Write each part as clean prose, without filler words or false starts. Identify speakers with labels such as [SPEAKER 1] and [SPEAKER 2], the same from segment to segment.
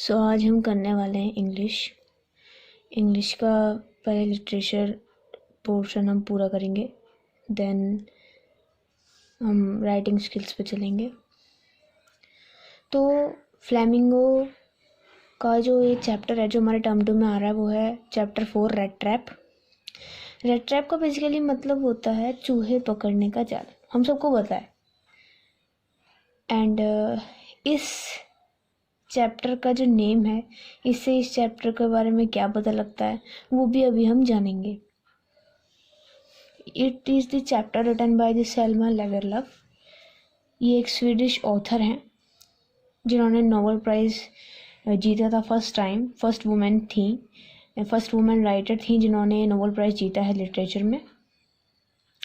[SPEAKER 1] आज हम करने वाले हैं इंग्लिश का पहले लिटरेचर पोर्शन हम पूरा करेंगे, देन हम राइटिंग स्किल्स पे चलेंगे। तो फ्लेमिंगो का जो ये चैप्टर है जो हमारे टर्म 2 में आ रहा है वो है chapter 4 red trap. Red trap का बेसिकली मतलब होता है चूहे पकड़ने का जाल, हम सबको पता है। एंड इस चैप्टर का जो नेम है, इससे इस चैप्टर के बारे में क्या पता लगता है वो भी अभी हम जानेंगे। It is the chapter written by the Selma Lagerlof. ये एक स्वीडिश ऑथर हैं जिन्होंने नोबेल प्राइज़ जीता था फर्स्ट वुमेन राइटर थी जिन्होंने नोबेल प्राइज़ जीता है लिटरेचर में।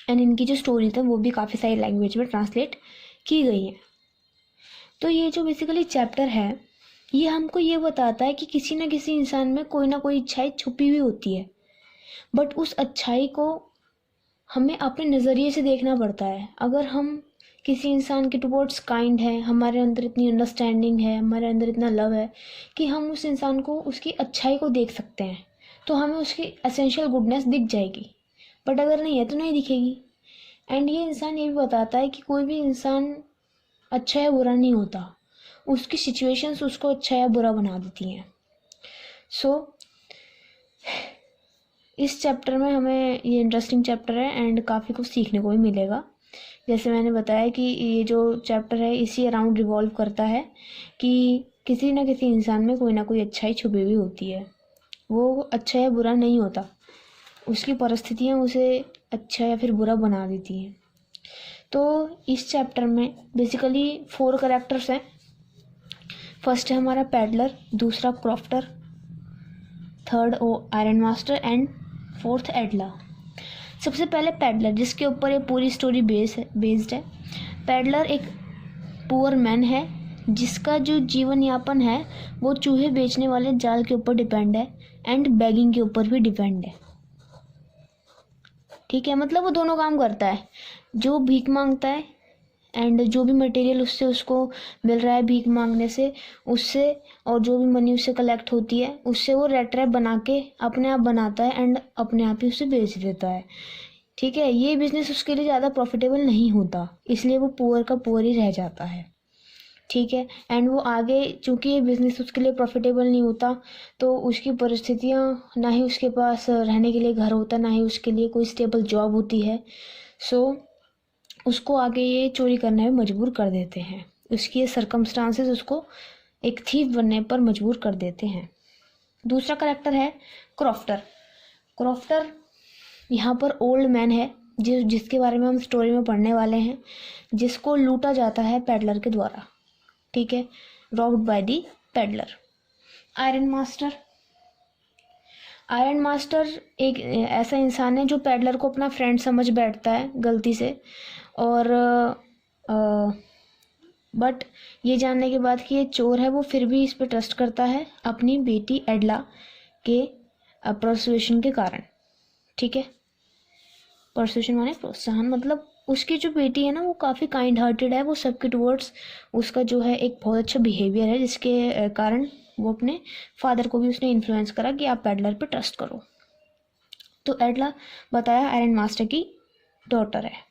[SPEAKER 1] एंड इनकी जो स्टोरी है वो भी काफ़ी सारी लैंग्वेज में ट्रांसलेट की गई है। तो ये जो बेसिकली चैप्टर है ये हमको ये बताता है कि किसी न किसी इंसान में कोई ना कोई इच्छाएं छुपी हुई होती है, बट उस अच्छाई को हमें अपने नज़रिए से देखना पड़ता है। अगर हम किसी इंसान के टुवर्ड्स काइंड है, हमारे अंदर इतनी अंडरस्टैंडिंग है, हमारे अंदर इतना लव है कि हम उस इंसान को उसकी अच्छाई को देख सकते हैं, तो हमें उसकी एसेंशियल गुडनेस दिख जाएगी। बट अगर नहीं है तो नहीं दिखेगी। एंड ये इंसान ये भी बताता है कि कोई भी इंसान अच्छा या बुरा नहीं होता, उसकी सिचुएशंस उसको अच्छा या बुरा बना देती हैं। इस चैप्टर में हमें ये इंटरेस्टिंग चैप्टर है एंड काफ़ी कुछ सीखने को भी मिलेगा। जैसे मैंने बताया कि ये जो चैप्टर है इसी अराउंड रिवॉल्व करता है कि किसी न किसी इंसान में कोई ना कोई अच्छाई छुपी हुई होती है। वो अच्छा या बुरा नहीं होता, उसकी परिस्थितियाँ उसे अच्छा या फिर बुरा बना देती हैं। तो इस चैप्टर में बेसिकली 4 कैरेक्टर्स हैं। फर्स्ट है हमारा पैडलर, दूसरा crofter, third iron master and fourth Edla. सबसे पहले पैडलर, जिसके ऊपर ये पूरी स्टोरी बेस्ड है। पैडलर एक पुअर मैन है जिसका जो जीवन यापन है वो चूहे बेचने वाले जाल के ऊपर डिपेंड है एंड बैगिंग के ऊपर भी डिपेंड है। ठीक है, मतलब वो दोनों काम करता है, जो भीख मांगता है एंड जो भी मटेरियल उससे उसको मिल रहा है भीख मांगने से उससे, और जो भी मनी उससे कलेक्ट होती है उससे वो रेड ट्रैप बना के अपने आप बनाता है एंड अपने आप ही उसे बेच देता है। ठीक है, ये बिजनेस उसके लिए ज़्यादा प्रॉफिटेबल नहीं होता, इसलिए वो पुअर का पुअर ही रह जाता है। ठीक है, एंड वो आगे चूँकि ये बिज़नेस उसके लिए प्रॉफिटेबल नहीं होता तो उसकी परिस्थितियाँ, ना ही उसके पास रहने के लिए घर होता, ना ही उसके लिए कोई स्टेबल जॉब होती है। उसको आगे ये चोरी करने में मजबूर कर देते हैं। उसकी ये सर्कमस्टांसेस उसको एक थीफ बनने पर मजबूर कर देते हैं। दूसरा करेक्टर है क्रॉफ्टर यहाँ पर ओल्ड मैन है जिसके बारे में हम स्टोरी में पढ़ने वाले हैं, जिसको लूटा जाता है पैडलर के द्वारा। ठीक है, robbed by the peddler. Iron master एक ऐसा इंसान है जो पैडलर को अपना फ्रेंड समझ बैठता है गलती से, और बट ये जानने के बाद कि ये चोर है वो फिर भी इस पर ट्रस्ट करता है अपनी बेटी एडला के परसुएशन के कारण। ठीक है, परसुएशन माने प्रोत्साहन, मतलब उसकी जो बेटी है ना वो काफ़ी काइंड हार्टेड है, वो सबके टुवर्ड्स उसका जो है एक बहुत अच्छा बिहेवियर है, जिसके कारण वो अपने फादर को भी उसने इन्फ्लुएंस करा कि आप पैडलर पे ट्रस्ट करो। तो एडला बताया आयरन मास्टर की डॉटर है,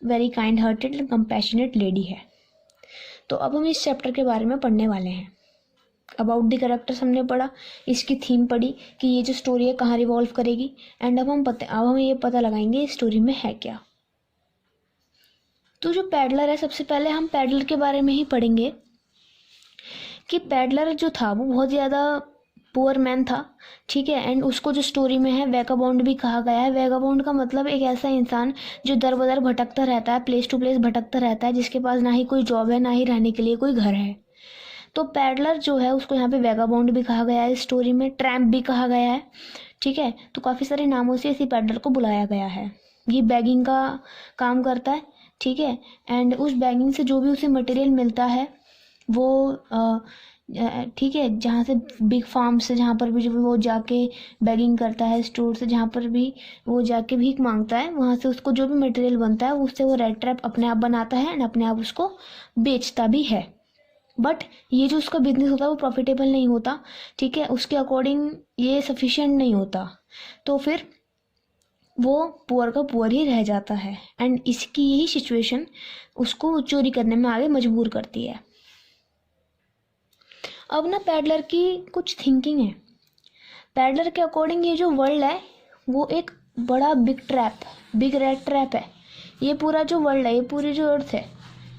[SPEAKER 1] very kind hearted and compassionate lady है। तो अब हम इस चैप्टर के बारे में पढ़ने वाले हैं। अबाउट द कैरेक्टर्स हमने पढ़ा, इसकी थीम पढ़ी कि ये जो स्टोरी है कहाँ रिवॉल्व करेगी, एंड अब हम ये पता लगाएंगे इस स्टोरी में है क्या। तो जो पैडलर है, सबसे पहले हम पैडलर के बारे में ही पढ़ेंगे कि पैडलर जो था वो बहुत ज़्यादा पुअर मैन था। ठीक है, एंड उसको जो स्टोरी में है वैगाबॉन्ड भी कहा गया है। वैगाबॉन्ड का मतलब एक ऐसा इंसान जो दर बदर भटकता रहता है, प्लेस टू प्लेस भटकता रहता है, जिसके पास ना ही कोई जॉब है ना ही रहने के लिए कोई घर है। तो पैडलर जो है उसको यहाँ पे वैगाबॉन्ड भी कहा गया है, इस स्टोरी में ट्रैम्प भी कहा गया है। ठीक है, तो काफ़ी सारे नामों से इसी पैडलर को बुलाया गया है। ये बैगिंग का काम करता है। ठीक है, एंड उस बैगिंग से जो भी उसे मटेरियल मिलता है वो ठीक है, जहाँ से बिग फार्म से जहाँ पर भी जो वो जाके बैगिंग करता है, स्टोर से जहाँ पर भी वो जाके भीख मांगता है, वहाँ से उसको जो भी मटेरियल बनता है उससे वो रेड ट्रैप अपने आप बनाता है एंड अपने आप उसको बेचता भी है। बट ये जो उसका बिजनेस होता है वो प्रॉफिटेबल नहीं होता, ठीक है, उसके अकॉर्डिंग ये सफिशिएंट नहीं होता, तो फिर वो पुअर का पुअर ही रह जाता है। एंड इसकी यही सिचुएशन उसको चोरी करने में आगे मजबूर करती है। अब ना पैडलर की कुछ थिंकिंग है। पैडलर के अकॉर्डिंग ये जो वर्ल्ड है वो एक बड़ा बिग रेड ट्रैप है। ये पूरा जो वर्ल्ड है, ये पूरी जो अर्थ है,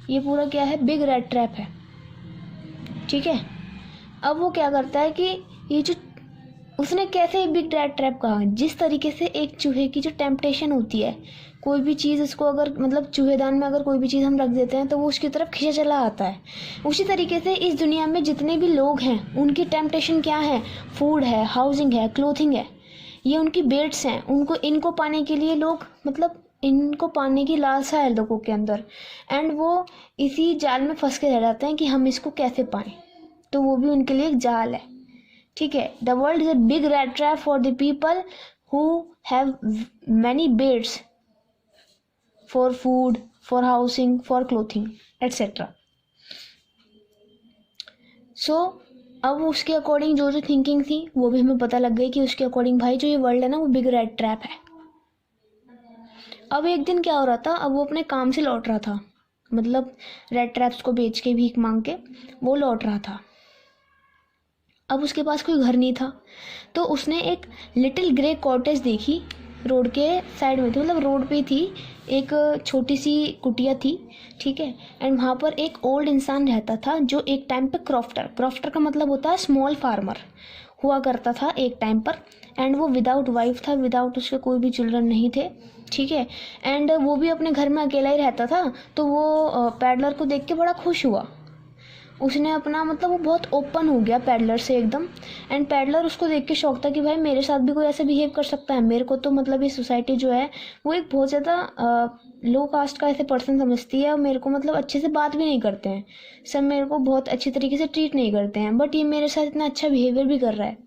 [SPEAKER 1] ये पूरा क्या है, बिग रेड ट्रैप है, ठीक है। अब वो क्या करता है कि ये जो उसने कैसे बिग रेड ट्रैप कहा, जिस तरीके से एक चूहे की जो टेम्पटेशन होती है, कोई भी चीज़ उसको अगर मतलब चूहेदान में अगर कोई भी चीज़ हम रख देते हैं तो वो उसकी तरफ खींचा चला आता है, उसी तरीके से इस दुनिया में जितने भी लोग हैं उनकी टेम्पटेशन क्या है, फूड है, हाउसिंग है, क्लोथिंग है, ये उनकी बेट्स हैं। उनको इनको पाने के लिए लोग मतलब इनको पाने की लालसा है लोगों के अंदर, एंड वो इसी जाल में फंस के रह जाते हैं कि हम इसको कैसे पाएं, तो वो भी उनके लिए एक जाल है, ठीक है। The world is a big red trap for the people who have many baits for food, for housing, for clothing etcetera. So अब उसके अकॉर्डिंग जो जो थिंकिंग थी वो भी हमें पता लग गई कि उसके अकॉर्डिंग भाई जो ये वर्ल्ड है ना वो बिग रेड ट्रैप है। अब एक दिन क्या हो रहा था, अब वो अपने काम से लौट रहा था, मतलब रेड ट्रैप्स को बेच के भीख मांग के वो लौट रहा था। अब उसके पास कोई घर नहीं था, तो उसने एक लिटिल ग्रे कॉटेज देखी, रोड के साइड में थी, मतलब रोड पे थी, एक छोटी सी कुटिया थी, ठीक है। एंड वहाँ पर एक ओल्ड इंसान रहता था जो एक टाइम पे क्रॉफ्टर का मतलब होता है स्मॉल फार्मर हुआ करता था एक टाइम पर। एंड वो विदाउट वाइफ था, विदाउट उसके कोई भी चिल्ड्रन नहीं थे, ठीक है। एंड वो भी अपने घर में अकेला ही रहता था, तो वो पैडलर को देख के बड़ा खुश हुआ। उसने अपना मतलब वो बहुत ओपन हो गया पैडलर से एकदम। एंड पैडलर उसको देख के शौक था कि भाई मेरे साथ भी कोई ऐसे बिहेव कर सकता है। मेरे को तो मतलब ये सोसाइटी जो है वो एक बहुत ज़्यादा लो कास्ट का ऐसे पर्सन समझती है, और मेरे को मतलब अच्छे से बात भी नहीं करते हैं, सब मेरे को बहुत अच्छी तरीके से ट्रीट नहीं करते हैं, बट ये मेरे साथ इतना अच्छा बिहेवियर भी कर रहा है।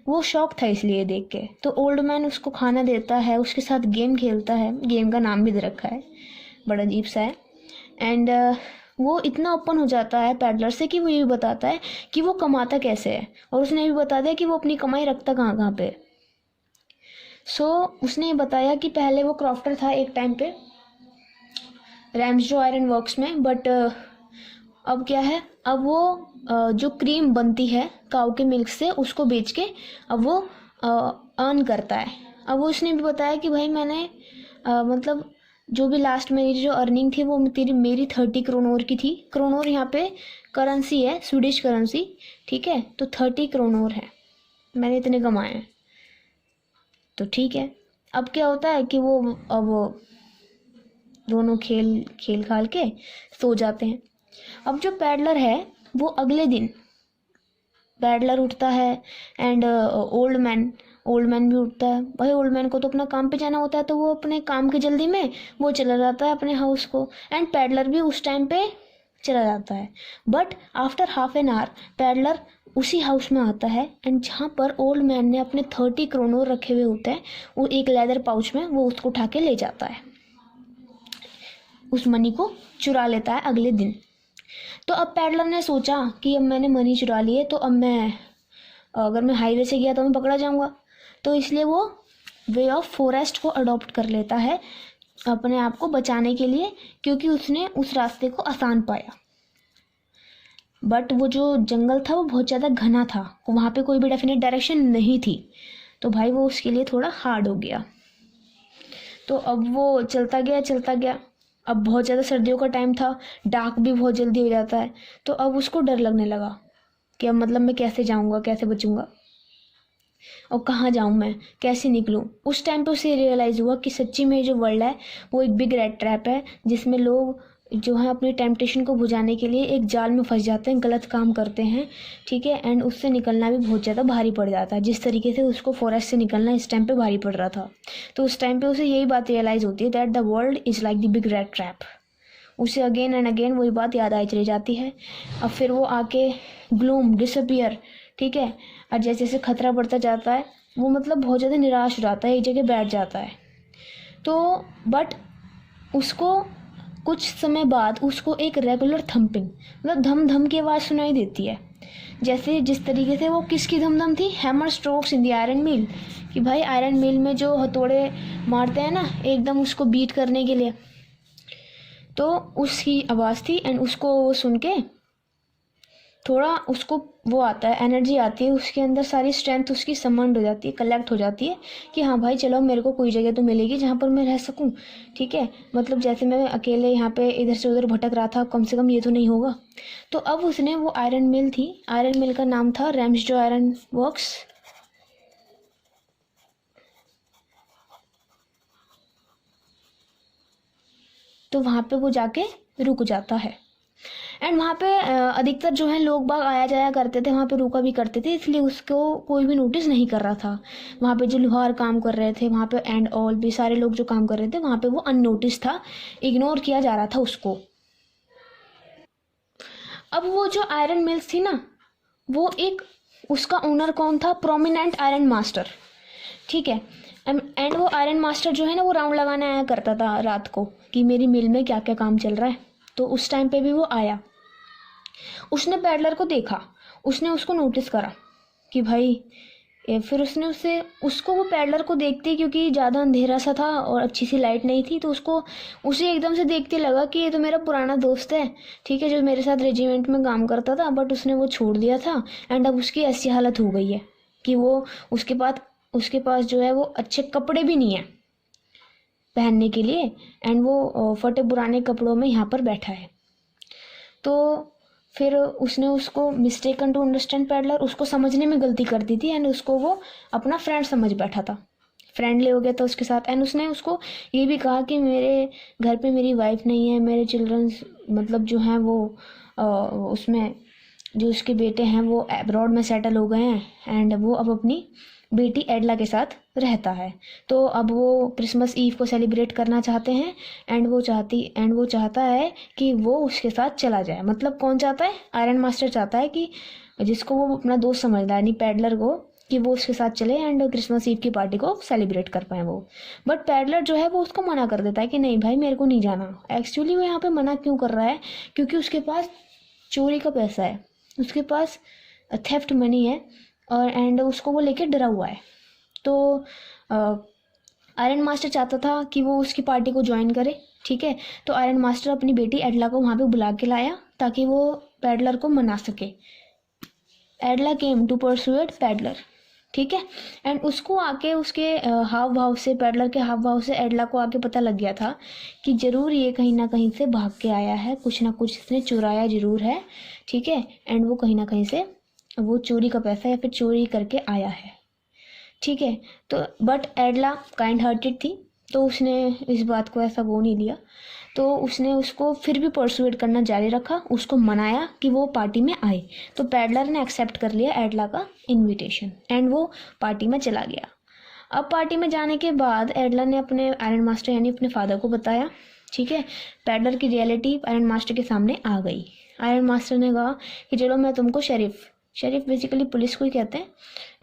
[SPEAKER 1] वो शौक था इसलिए देख के। तो ओल्ड मैन उसको खाना देता है, उसके साथ गेम खेलता है, गेम का नाम भी दे रखा है, बड़ा अजीब सा है। एंड वो इतना ओपन हो जाता है पैडलर से कि वो ये भी बताता है कि वो कमाता कैसे है, और उसने ये भी बता दिया कि वो अपनी कमाई रखता कहाँ कहाँ पे। सो उसने ये बताया कि पहले वो क्रॉफ्टर था एक टाइम पे रैम्सजो आयरन वर्क्स में, बट अब क्या है, अब वो जो क्रीम बनती है काऊ के मिल्क से उसको बेच के अब वो अर्न करता है। अब वो उसने भी बताया कि भाई मैंने मतलब जो भी लास्ट मेरी जो अर्निंग थी वो मेरी 30 क्रोनोर की थी। क्रोनोर यहाँ पे करेंसी है, स्वीडिश करेंसी, ठीक है। तो 30 क्रोनोर है, मैंने इतने कमाए हैं, तो ठीक है। अब क्या होता है कि वो अब दोनों खेल खाल के सो जाते हैं। अब जो पैडलर है वो अगले दिन पैडलर उठता है, एंड ओल्ड मैन भी उठता है। भाई ओल्ड मैन को तो अपना काम पे जाना होता है, तो वो अपने काम की जल्दी में वो चला जाता है अपने हाउस को, एंड पैडलर भी उस टाइम पे चला जाता है। But after half an hour peddler उसी हाउस में आता है, एंड जहाँ पर ओल्ड मैन ने अपने 30 क्रोनोर रखे हुए होते हैं वो एक लेदर पाउच में वो उसको उठा के ले जाता है, उस मनी को चुरा लेता है अगले दिन। तो अब पैडलर ने सोचा कि अब मैंने मनी चुरा ली है, तो अब अगर मैं हाईवे से गया तो मैं पकड़ा जाऊंगा, तो इसलिए वो वे ऑफ फॉरेस्ट को अडॉप्ट कर लेता है अपने आप को बचाने के लिए, क्योंकि उसने उस रास्ते को आसान पाया। बट वो जो जंगल था वो बहुत ज़्यादा घना था, वहाँ पे कोई भी डेफिनेट डायरेक्शन नहीं थी, तो भाई वो उसके लिए थोड़ा हार्ड हो गया। तो अब वो चलता गया। अब बहुत ज़्यादा सर्दियों का टाइम था, डार्क भी बहुत जल्दी हो जाता है, तो अब उसको डर लगने लगा कि अब मतलब मैं कैसे जाऊँगा, कैसे बचूँगा, और कहाँ जाऊँ मैं, कैसे निकलूँ। उस टाइम पे उसे रियलाइज़ हुआ कि सच्ची में जो वर्ल्ड है वो एक बिग रेड ट्रैप है, जिसमें लोग जो है अपनी टेम्पटेशन को बुझाने के लिए एक जाल में फंस जाते हैं, गलत काम करते हैं, ठीक है। एंड उससे निकलना भी बहुत ज़्यादा भारी पड़ जाता है, जिस तरीके से उसको फॉरेस्ट से निकलना इस टाइम पे भारी पड़ रहा था। तो उस टाइम पे उसे यही बात रियलाइज़ होती है that the world is like the big red trap. उसे अगेन एंड अगेन वही बात याद आई चली जाती है। अब फिर वो आके ग्लूम डिसअपियर, ठीक है, और जैसे जैसे खतरा बढ़ता जाता है वो मतलब बहुत ज़्यादा निराश हो जाता है, एक जगह बैठ जाता है। तो बट उसको कुछ समय बाद उसको एक रेगुलर थम्पिंग मतलब धम धम की आवाज़ सुनाई देती है, जैसे जिस तरीके से वो किसकी धम धम थी, hammer strokes in the iron mill, कि भाई आयरन मिल में जो हथौड़े मारते हैं ना एकदम उसको बीट करने के लिए, तो उसकी आवाज़ थी। एंड उसको वो सुन के थोड़ा उसको वो आता है, एनर्जी आती है उसके अंदर, सारी स्ट्रेंथ उसकी समंड हो जाती है, कलेक्ट हो जाती है कि हाँ भाई चलो मेरे को कोई जगह तो मिलेगी जहाँ पर मैं रह सकूँ, ठीक है, मतलब जैसे मैं अकेले यहाँ पे इधर से उधर भटक रहा था, कम से कम ये तो नहीं होगा। तो अब उसने वो आयरन मिल थी, आयरन मिल का नाम था रैम्सजो आयरन वर्क्स। तो वहाँ पे वो जाके रुक जाता है। एंड वहाँ पे अधिकतर जो है लोग बाग आया जाया करते थे, वहाँ पे रुका भी करते थे, इसलिए उसको कोई भी नोटिस नहीं कर रहा था। वहाँ पे जो लोहार काम कर रहे थे वहाँ पे एंड ऑल भी सारे लोग जो काम कर रहे थे वहाँ पे वो अननोटिस था, इग्नोर किया जा रहा था उसको। अब वो जो आयरन मिल्स थी ना, वो एक उसका ओनर कौन था, प्रोमिनेंट आयरन मास्टर, ठीक है। एंड वो आयरन मास्टर जो है ना वो राउंड लगाने आया करता था रात को कि मेरी मिल में क्या क्या काम चल रहा है। तो उस टाइम पे भी वो आया, उसने पैडलर को देखा, उसने उसको नोटिस करा कि भाई फिर उसने उसको वो पैडलर को देखते, क्योंकि ज़्यादा अंधेरा सा था और अच्छी सी लाइट नहीं थी, तो उसे एकदम से देखते लगा कि ये तो मेरा पुराना दोस्त है, ठीक है, जो मेरे साथ रेजिमेंट में काम करता था, बट उसने वो छोड़ दिया था। एंड अब उसकी ऐसी हालत हो गई है कि वो उसके पास जो है वो अच्छे कपड़े भी नहीं है पहनने के लिए, एंड वो फटे पुराने कपड़ों में यहाँ पर बैठा है। तो फिर उसने उसको मिस्टेकन टू अंडरस्टैंड पैडलर, उसको समझने में गलती कर दी थी, एंड उसको वो अपना फ्रेंड समझ बैठा था, फ्रेंडली हो गया था उसके साथ। एंड उसने उसको ये भी कहा कि मेरे घर पे मेरी वाइफ नहीं है, मेरे चिल्ड्रंस मतलब जो हैं वो उसमें जो उसके बेटे हैं वो अब्रॉड में सेटल हो गए हैं, एंड वो अब अपनी बेटी एडला के साथ रहता है। तो अब वो क्रिसमस ईव को सेलिब्रेट करना चाहते हैं, एंड वो चाहता है कि वो उसके साथ चला जाए। मतलब कौन चाहता है, आयरन मास्टर चाहता है कि जिसको वो अपना दोस्त समझता है, यानी पैडलर को, कि वो उसके साथ चले एंड क्रिसमस ईव की पार्टी को सेलिब्रेट कर पाए वो। बट पैडलर जो है वो उसको मना कर देता है कि नहीं भाई मेरे को नहीं जाना। एक्चुअली वो यहाँ पे मना क्यों कर रहा है, क्योंकि उसके पास चोरी का पैसा है, उसके पास थेफ्ट मनी है, और एंड उसको वो लेके डरा हुआ है। तो आयरन मास्टर चाहता था कि वो उसकी पार्टी को ज्वाइन करे, ठीक है। तो आयरन मास्टर अपनी बेटी एडला को वहाँ पे बुला के लाया ताकि वो पैडलर को मना सके। एडला केम टू परसुएड पैडलर, ठीक है। एंड उसको आके उसके हाव भाव से, पैडलर के हाव भाव से एडला को आके पता लग गया था कि ज़रूर ये कहीं ना कहीं से भाग के आया है, कुछ ना कुछ इसने चुराया ज़रूर है, ठीक है। एंड वो कहीं ना कहीं से वो चोरी का पैसा या फिर चोरी करके आया है, ठीक है। तो बट एडला काइंड हार्टेड थी, तो उसने इस बात को ऐसा वो नहीं लिया, तो उसने उसको फिर भी परसुएट करना जारी रखा, उसको मनाया कि वो पार्टी में आए। तो पैडलर ने एक्सेप्ट कर लिया एडला का इनविटेशन, एंड वो पार्टी में चला गया। अब पार्टी में जाने के बाद एडला ने अपने आयरन मास्टर यानी अपने फादर को बताया, ठीक है। पैडलर की रियलिटी आयरन मास्टर के सामने आ गई। आयरन मास्टर ने कहा कि चलो मैं तुमको शरीफ बेसिकली पुलिस को ही कहते हैं,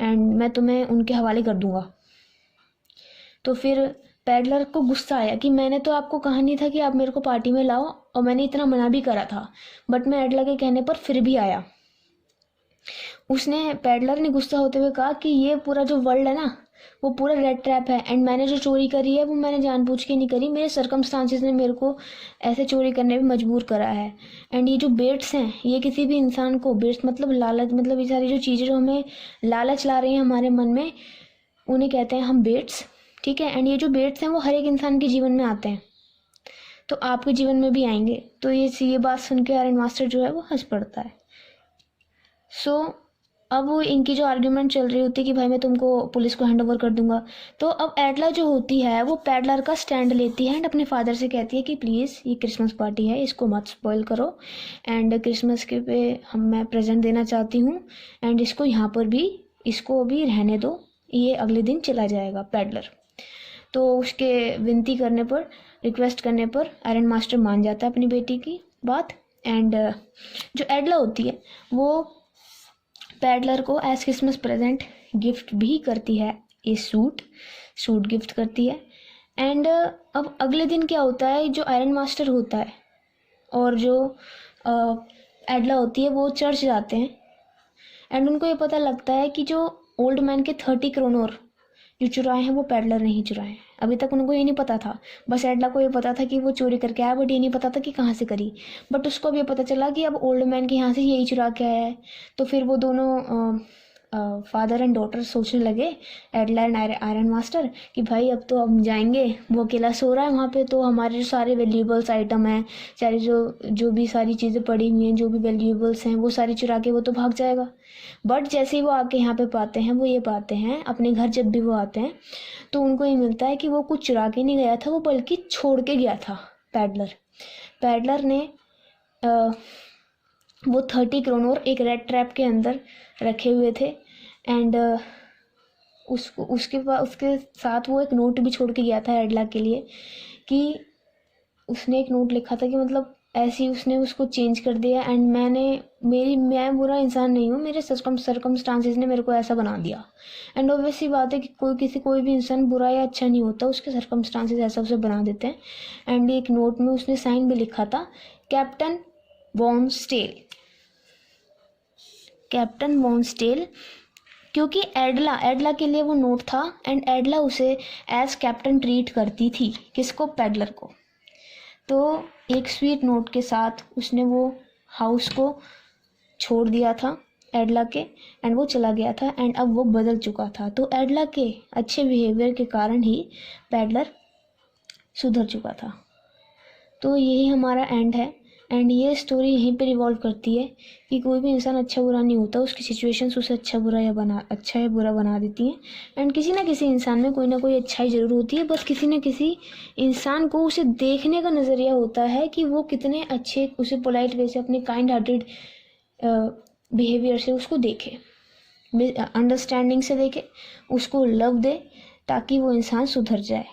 [SPEAKER 1] एंड मैं तुम्हें उनके हवाले कर दूंगा। तो फिर पैडलर को गुस्सा आया कि मैंने तो आपको कहा नहीं था कि आप मेरे को पार्टी में लाओ, और मैंने इतना मना भी करा था, बट मैं एडला के कहने पर फिर भी आया। पैडलर ने गुस्सा होते हुए कहा कि ये पूरा जो वर्ल्ड है ना वो पूरा रेड ट्रैप है, एंड मैंने जो चोरी करी है वो मैंने जानबूझ के नहीं करी, मेरे सर्कमस्टांसेस ने मेरे को ऐसे चोरी करने पे मजबूर करा है। एंड ये जो बेट्स हैं, ये किसी भी इंसान को, बेट्स मतलब लालच, मतलब ये सारी जो चीज़ें जो हमें लालच ला रही हैं हमारे मन में, उन्हें कहते हैं हम बेट्स, ठीक है। एंड ये जो बेट्स हैं वो हर एक इंसान के जीवन में आते हैं, तो आपके जीवन में भी आएंगे। तो ये बात सुन के आयरन मास्टर जो है वो हंस पड़ता है। सो अब वो इनकी जो आर्ग्यूमेंट चल रही होती है कि भाई मैं तुमको पुलिस को हैंड ओवर कर दूंगा, तो अब एडला जो होती है वो पैडलर का स्टैंड लेती है एंड अपने फादर से कहती है कि प्लीज़ ये क्रिसमस पार्टी है, इसको मत स्पॉइल करो, एंड क्रिसमस के पे मैं प्रेजेंट देना चाहती हूँ, एंड इसको भी रहने दो, ये अगले दिन चला जाएगा पैडलर। तो उसके विनती करने पर, रिक्वेस्ट करने पर आयरन मास्टर मान जाता है अपनी बेटी की बात। एंड जो एडला होती है वो पैडलर को एज क्रिसमस प्रेजेंट गिफ्ट भी करती है, ये सूट गिफ्ट करती है। एंड अब अगले दिन क्या होता है, जो आयरन मास्टर होता है और जो एडला होती है वो चर्च जाते हैं एंड उनको ये पता लगता है कि जो ओल्ड मैन के 30 क्रोनोर जो चुराए हैं वो पैडलर नहीं चुराए हैं। अभी तक उनको ये नहीं पता था, बस एडला को ये पता था कि वो चोरी करके आया, बट ये नहीं पता था कि कहाँ से करी। बट उसको अब ये पता चला कि अब ओल्ड मैन के यहाँ से यही चुरा के आया है। तो फिर वो दोनों फादर एंड डॉटर सोचने लगे, एडला एंड आयरन मास्टर, कि भाई अब तो हम जाएंगे, वो अकेला सो रहा है वहाँ पे, तो हमारे जो सारे वैल्यूएबल्स आइटम हैं, सारी जो भी सारी चीज़ें पड़ी हुई हैं, जो भी वैल्यूएबल्स हैं, वो सारी चुरा के वो तो भाग जाएगा। बट जैसे ही वो आके यहाँ पे पाते हैं, वो ये पाते हैं अपने घर जब भी वो आते हैं, तो उनको ये मिलता है कि वो कुछ चुरा के नहीं गया था, वो बल्कि छोड़ के गया था। पैडलर ने वो 30 क्रोनोर एक रेड ट्रैप के अंदर रखे हुए थे एंड उसके साथ वो एक नोट भी छोड़ के गया था एडला के लिए, कि उसने एक नोट लिखा था कि मतलब ऐसे ही उसने उसको चेंज कर दिया एंड मैं बुरा इंसान नहीं हूँ, मेरे सर्कमस्टांसेस ने मेरे को ऐसा बना दिया। एंड ऑब्वियसली बात है कि कोई भी इंसान बुरा या अच्छा नहीं होता, उसके सर्कमस्टांसेस ऐसा उसे बना देते हैं। एंड एक नोट में उसने साइन भी लिखा था, कैप्टन वॉन स्टेल, क्योंकि एडला के लिए वो नोट था एंड एडला उसे एज कैप्टन ट्रीट करती थी। किसको? पैडलर को। तो एक स्वीट नोट के साथ उसने वो हाउस को छोड़ दिया था एडला के एंड वो चला गया था एंड अब वो बदल चुका था। तो एडला के अच्छे बिहेवियर के कारण ही पैडलर सुधर चुका था। तो यही हमारा एंड है एंड ये स्टोरी यहीं पे रिवॉल्व करती है कि कोई भी इंसान अच्छा बुरा नहीं होता, उसकी सिचुएशंस उसे अच्छा या बुरा बना देती हैं। एंड किसी ना किसी इंसान में कोई ना कोई अच्छाई ज़रूर होती है, बस किसी न किसी इंसान को उसे देखने का नज़रिया होता है कि वो कितने अच्छे, उसे पोलाइट वे से, अपने काइंड हार्टेड बिहेवियर से उसको देखे, अंडरस्टैंडिंग से देखे, उसको लव दे ताकि वो इंसान सुधर जाए।